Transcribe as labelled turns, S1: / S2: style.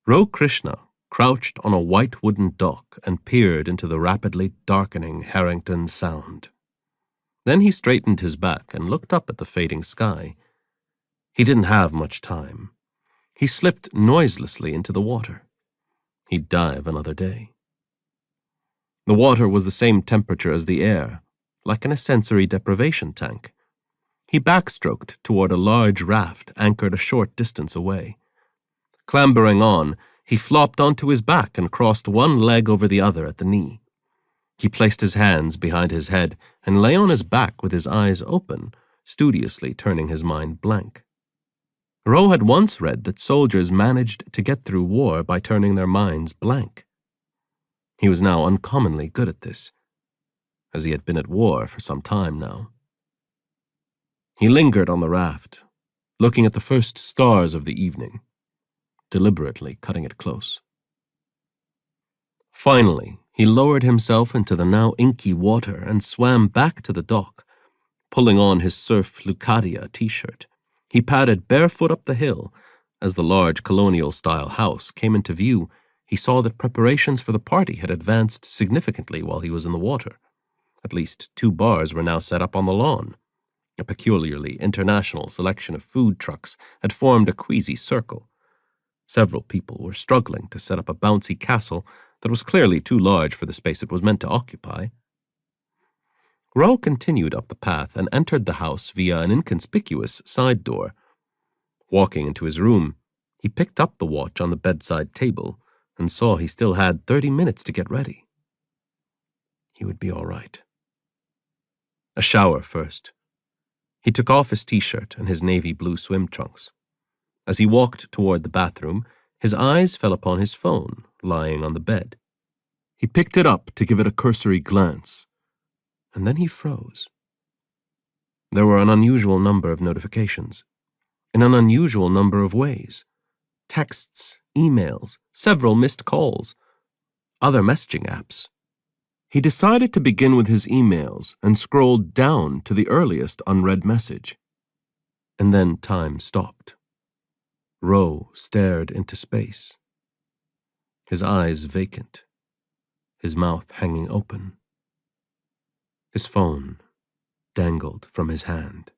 S1: Krishna crouched on a white wooden dock and peered into the rapidly darkening Harrington Sound. Then he straightened his back and looked up at the fading sky. He didn't have much time. He slipped noiselessly into the water. He'd dive another day. The water was the same temperature as the air, like in a sensory deprivation tank. He backstroked toward a large raft anchored a short distance away. Clambering on, he flopped onto his back and crossed one leg over the other at the knee. He placed his hands behind his head and lay on his back with his eyes open, studiously turning his mind blank. Roe had once read that soldiers managed to get through war by turning their minds blank. He was now uncommonly good at this, as he had been at war for some time now. He lingered on the raft, looking at the first stars of the evening, deliberately cutting it close. Finally, he lowered himself into the now inky water and swam back to the dock, pulling on his surf Lucadia t-shirt. He padded barefoot up the hill. As the large colonial-style house came into view, he saw that preparations for the party had advanced significantly while he was in the water. At least 2 bars were now set up on the lawn. A peculiarly international selection of food trucks had formed a queasy circle. Several people were struggling to set up a bouncy castle that was clearly too large for the space it was meant to occupy. Roe continued up the path and entered the house via an inconspicuous side door. Walking into his room, he picked up the watch on the bedside table and saw he still had 30 minutes to get ready. He would be all right. A shower first. He took off his t-shirt and his navy blue swim trunks. As he walked toward the bathroom, his eyes fell upon his phone lying on the bed. He picked it up to give it a cursory glance, and then he froze. There were an unusual number of notifications, in an unusual number of ways. Texts, emails, several missed calls, other messaging apps. He decided to begin with his emails and scrolled down to the earliest unread message. And then time stopped. Roe stared into space, his eyes vacant, his mouth hanging open. His phone dangled from his hand.